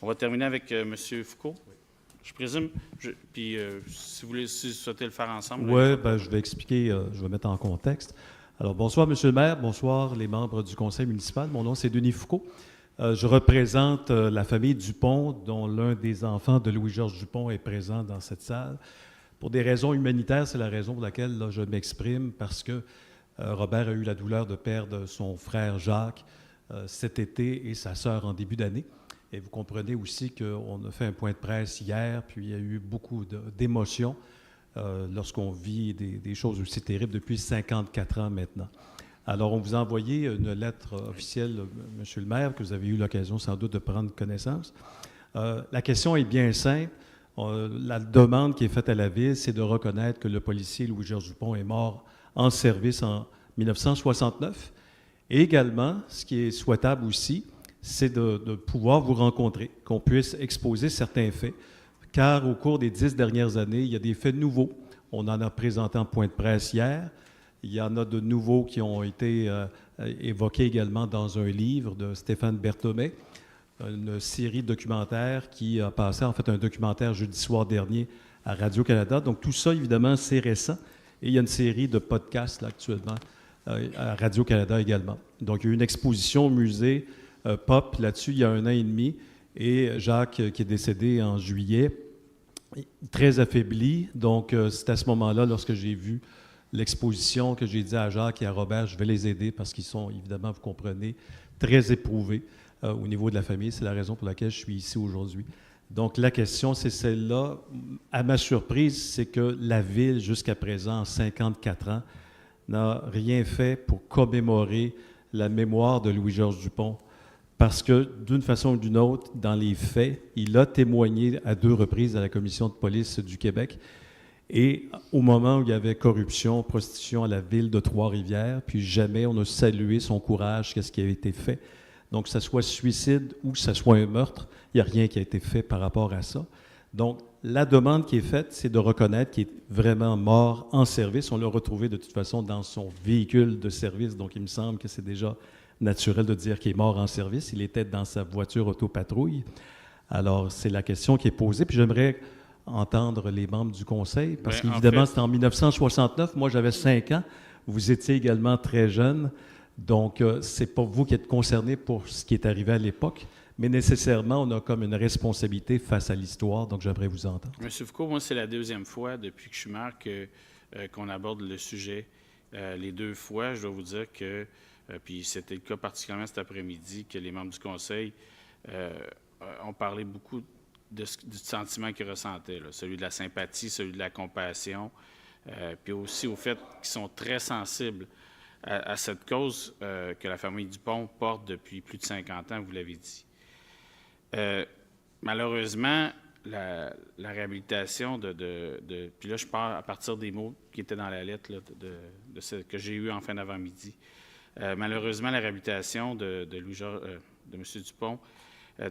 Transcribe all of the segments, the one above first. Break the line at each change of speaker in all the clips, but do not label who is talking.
On va terminer avec M. Foucault. Je présume, si vous souhaitez le faire ensemble.
Oui, je vais expliquer, je vais mettre en contexte. Alors, bonsoir, Monsieur le maire, bonsoir les membres du conseil municipal. Mon nom, c'est Denis Foucault. Je représente la famille Dupont, dont l'un des enfants de Louis-Georges Dupont est présent dans cette salle. Pour des raisons humanitaires, c'est la raison pour laquelle là, je m'exprime, parce que Robert a eu la douleur de perdre son frère Jacques cet été et sa sœur en début d'année. Et vous comprenez aussi qu'on a fait un point de presse hier, puis il y a eu beaucoup d'émotions lorsqu'on vit des choses aussi terribles depuis 54 ans maintenant. Alors, on vous a envoyé une lettre officielle, Monsieur le maire, que vous avez eu l'occasion sans doute de prendre connaissance. La question est bien simple. La demande qui est faite à la Ville, c'est de reconnaître que le policier Louis-Georges Dupont est mort en service en 1969. Et également, ce qui est souhaitable aussi, c'est de pouvoir vous rencontrer, qu'on puisse exposer certains faits, car au cours des 10 dernières années, il y a des faits nouveaux. On en a présenté en point de presse hier. Il y en a de nouveaux qui ont été évoqués également dans un livre de Stéphane Berthomé, une série documentaire qui a passé, en fait, un documentaire jeudi soir dernier à Radio-Canada. Donc tout ça, évidemment, c'est récent. Et il y a une série de podcasts là, actuellement à Radio-Canada également. Donc il y a eu une exposition au musée Pop là-dessus il y a 1 an et demi. Et Jacques, qui est décédé en juillet, très affaibli. Donc c'est à ce moment-là, lorsque j'ai vu l'exposition, que j'ai dit à Jacques et à Robert, je vais les aider parce qu'ils sont, évidemment, vous comprenez, très éprouvés au niveau de la famille. C'est la raison pour laquelle je suis ici aujourd'hui. Donc, la question, c'est celle-là. À ma surprise, c'est que la Ville, jusqu'à présent, en 54 ans, n'a rien fait pour commémorer la mémoire de Louis-Georges Dupont. Parce que, d'une façon ou d'une autre, dans les faits, il a témoigné à 2 reprises à la Commission de police du Québec. Et au moment où il y avait corruption, prostitution à la ville de Trois-Rivières, puis jamais on a salué son courage, qu'est-ce qui avait été fait. Donc, que ce soit suicide ou que ce soit un meurtre, il n'y a rien qui a été fait par rapport à ça. Donc, la demande qui est faite, c'est de reconnaître qu'il est vraiment mort en service. On l'a retrouvé de toute façon dans son véhicule de service, donc il me semble que c'est déjà naturel de dire qu'il est mort en service. Il était dans sa voiture autopatrouille. Alors, c'est la question qui est posée. Puis j'aimerais entendre les membres du conseil, parce qu'évidemment, c'était en 1969. Moi, j'avais 5 ans. Vous étiez également très jeune. Donc, c'est pas vous qui êtes concerné pour ce qui est arrivé à l'époque, mais nécessairement, on a comme une responsabilité face à l'histoire. Donc, j'aimerais vous entendre.
M. Foucault, moi, c'est la 2e fois depuis que je suis maire qu'on aborde le sujet. Les 2 fois, je dois vous dire que, puis c'était le cas particulièrement cet après-midi, que les membres du conseil ont parlé beaucoup du sentiment qu'ils ressentaient, là, celui de la sympathie, celui de la compassion, puis aussi au fait qu'ils sont très sensibles à cette cause que la famille Dupont porte depuis plus de 50 ans, vous l'avez dit. Malheureusement, la réhabilitation puis là, je pars à partir des mots qui étaient dans la lettre là, que j'ai eue en fin d'avant-midi. Malheureusement, la réhabilitation de M. Dupont,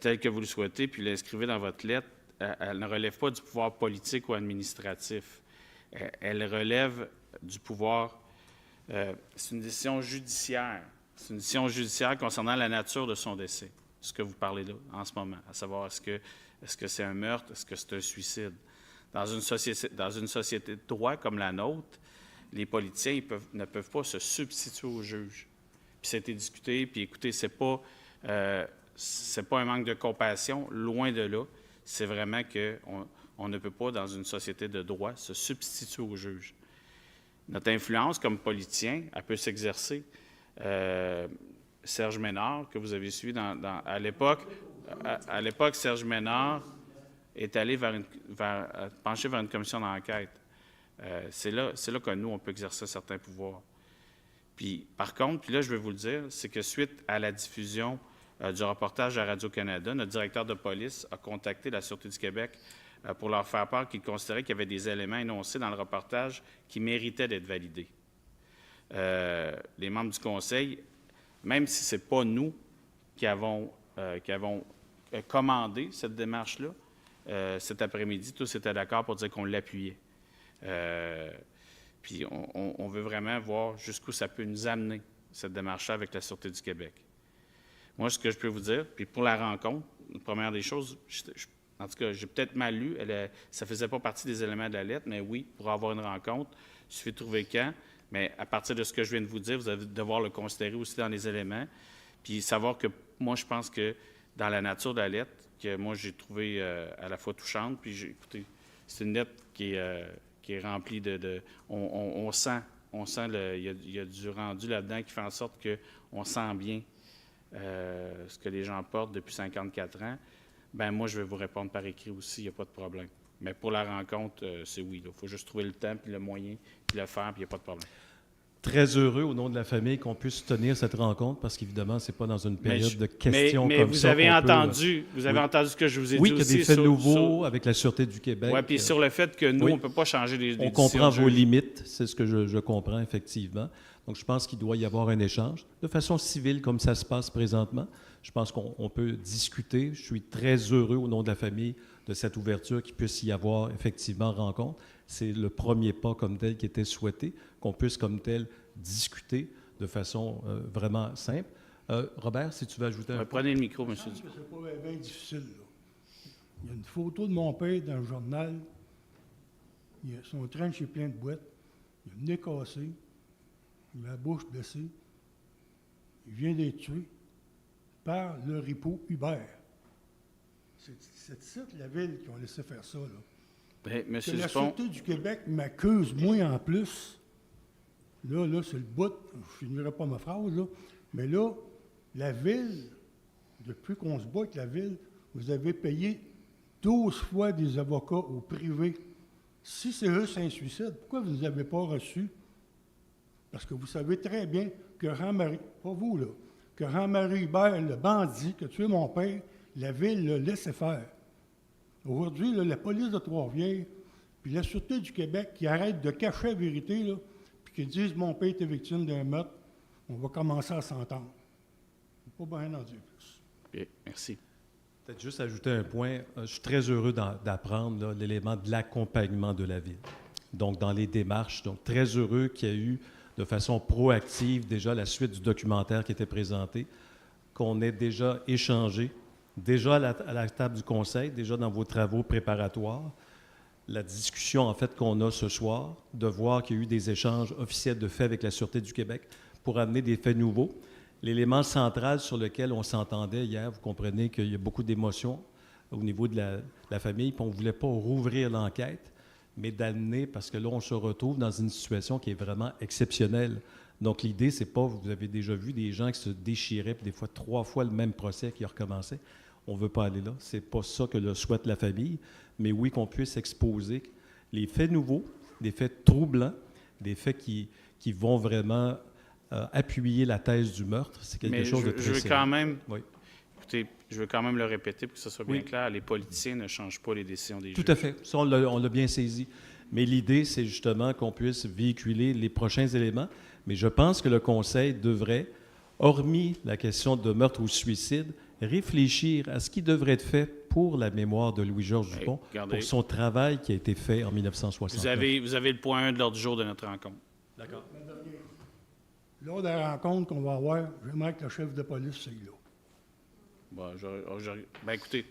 telle que vous le souhaitez, puis l'inscrivez dans votre lettre, elle ne relève pas du pouvoir politique ou administratif. Elle relève du pouvoir. C'est une décision judiciaire. C'est une décision judiciaire concernant la nature de son décès, ce que vous parlez là en ce moment, à savoir est-ce que c'est un meurtre, est-ce que c'est un suicide. Dans une société de droit comme la nôtre, les politiciens ne peuvent pas se substituer aux juges. Puis ça a été discuté, puis écoutez, c'est pas un manque de compassion, loin de là. C'est vraiment qu'on ne peut pas, dans une société de droit, se substituer aux juges. Notre influence comme politicien, elle peut s'exercer. Serge Ménard, que vous avez suivi à l'époque, Serge Ménard est allé pencher vers une commission d'enquête. C'est là que nous, on peut exercer certains pouvoirs. Puis, par contre, puis là, je vais vous le dire, c'est que suite à la diffusion du reportage à Radio-Canada, notre directeur de police a contacté la Sûreté du Québec pour leur faire part qu'il considérait qu'il y avait des éléments énoncés dans le reportage qui méritaient d'être validés. Les membres du conseil, même si ce n'est pas nous qui avons commandé cette démarche-là, cet après-midi, tous étaient d'accord pour dire qu'on l'appuyait. Puis on veut vraiment voir jusqu'où ça peut nous amener, cette démarche-là avec la Sûreté du Québec. Moi, ce que je peux vous dire, puis pour la rencontre, la première des choses, en tout cas, j'ai peut-être mal lu, ça ne faisait pas partie des éléments de la lettre, mais oui, pour avoir une rencontre, il suffit de trouver quand. Mais à partir de ce que je viens de vous dire, vous allez devoir le considérer aussi dans les éléments. Puis savoir que moi, je pense que dans la nature de la lettre, que moi, j'ai trouvé à la fois touchante, puis écoutez, c'est une lettre qui est remplie on sent, il y a du rendu là-dedans qui fait en sorte qu'on sent bien ce que les gens portent depuis 54 ans. Ben moi, je vais vous répondre par écrit aussi, il n'y a pas de problème. Mais pour la rencontre, c'est oui. Il faut juste trouver le temps, puis le moyen, puis le faire, puis il n'y a pas de problème.
Très heureux, au nom de la famille, qu'on puisse tenir cette rencontre, parce qu'évidemment, ce n'est pas dans une période de questions
mais
comme
vous
ça.
Avez entendu ce que je vous ai dit aussi.
Oui, qu'il y a des faits nouveaux avec la Sûreté du Québec.
Oui, puis sur le fait que nous, on ne peut pas changer les
On comprend vos limites, c'est ce que je comprends, effectivement. Donc, je pense qu'il doit y avoir un échange, de façon civile, comme ça se passe présentement. Je pense qu'on peut discuter. Je suis très heureux, au nom de la famille, de cette ouverture, qu'il puisse y avoir effectivement rencontre. C'est le premier pas comme tel qui était souhaité, qu'on puisse comme tel discuter de façon vraiment simple. Robert, si tu veux ajouter un point.
Prenez le micro, monsieur.
C'est pas bien difficile, là. Il y a une photo de mon père dans le journal. Son trench est plein de boîtes. Il a le nez cassé. Il a la bouche blessée. Il vient d'être tué par le ripo Hubert. C'est ça, la ville qui ont laissé faire ça, là.
Bien, monsieur
que la
Dupont.
Sûreté du Québec m'accuse, moi en plus. Là, c'est le bout. Je finirai pas ma phrase, là. Mais là, la ville, depuis qu'on se bat avec la ville, vous avez payé 12 fois des avocats au privé. Si c'est juste un suicide, pourquoi vous ne les avez pas reçus? Parce que vous savez très bien que Jean-Marie, pas vous, là, que Jean-Marie Hubert, le bandit qui a tué mon père, la ville l'a laissé faire. Aujourd'hui, là, la police de Trois-Rivières, puis la Sûreté du Québec qui arrête de cacher la vérité, là, puis qui disent « mon père était victime d'un meurtre », on va commencer à s'entendre. Pas bien en dire plus.
Bien, merci.
Peut-être juste ajouter un point. Je suis très heureux d'apprendre l'élément de l'accompagnement de la ville. Donc, dans les démarches. Donc, très heureux qu'il y ait eu de façon proactive déjà la suite du documentaire qui était présenté, qu'on ait déjà échangé, déjà à la table du conseil, déjà dans vos travaux préparatoires, la discussion en fait qu'on a ce soir, de voir qu'il y a eu des échanges officiels de faits avec la Sûreté du Québec pour amener des faits nouveaux. L'élément central sur lequel on s'entendait hier, vous comprenez qu'il y a beaucoup d'émotions au niveau de la famille, puis on ne voulait pas rouvrir l'enquête, mais d'amener, parce que là, on se retrouve dans une situation qui est vraiment exceptionnelle. Donc, l'idée, c'est pas, vous avez déjà vu des gens qui se déchiraient, puis des fois 3 fois le même procès qui recommençait. On ne veut pas aller là. C'est pas ça que le souhaite la famille, mais oui, qu'on puisse exposer les faits nouveaux, des faits troublants, des faits qui vont vraiment appuyer la thèse du meurtre. C'est quelque chose de très
je veux
sérieux.
quand même,
Oui.
écoutez, je veux quand même le répéter pour que ce soit bien clair. Les politiciens ne changent pas les décisions des juges.
Tout à fait. Ça, on l'a bien saisi. Mais l'idée, c'est justement qu'on puisse véhiculer les prochains éléments. Mais je pense que le Conseil devrait, hormis la question de meurtre ou suicide, réfléchir à ce qui devrait être fait pour la mémoire de Louis-Georges Dupont,
regardez.
pour son travail qui a été fait en 1960.
Vous avez le point 1 de l'ordre du jour de notre rencontre.
D'accord.
Lors de la rencontre qu'on va avoir, j'aimerais que le chef de police soit là.
Bon, ben écoutez,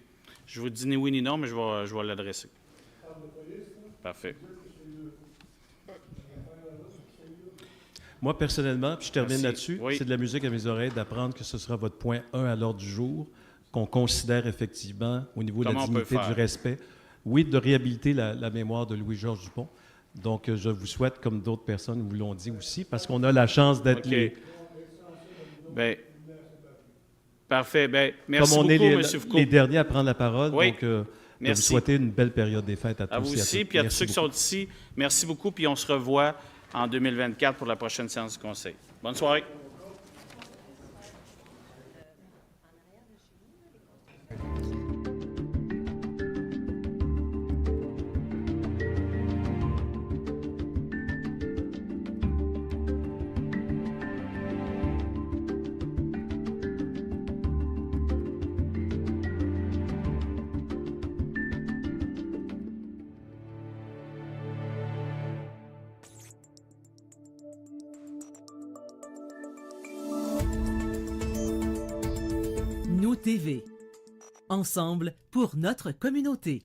je vous dis ni oui ni non, mais je vais l'adresser. Parfait.
Moi, personnellement, puis je termine
Merci.
là-dessus,
Oui.
c'est de la musique à mes oreilles d'apprendre que ce sera votre point 1 à l'ordre du jour, qu'on considère effectivement au niveau de
Comment
la
on peut
dignité,
faire?
du respect, oui, de réhabiliter la mémoire de Louis-Georges Dupont. Donc, je vous souhaite, comme d'autres personnes vous l'ont dit aussi, parce qu'on a la chance d'être
OK. Ben, parfait. Ben, merci
comme on
beaucoup,
est
M. Foucault.
les derniers à prendre la parole.
Oui.
Donc, de vous
Merci.
souhaiter une belle période des fêtes à tous
À vous
et à
aussi,
toutes.
puis à tous
Merci
ceux qui
beaucoup.
sont ici. Merci beaucoup, puis on se revoit en 2024 pour la prochaine séance du Conseil. Bonne soirée.
TV. Ensemble pour notre communauté.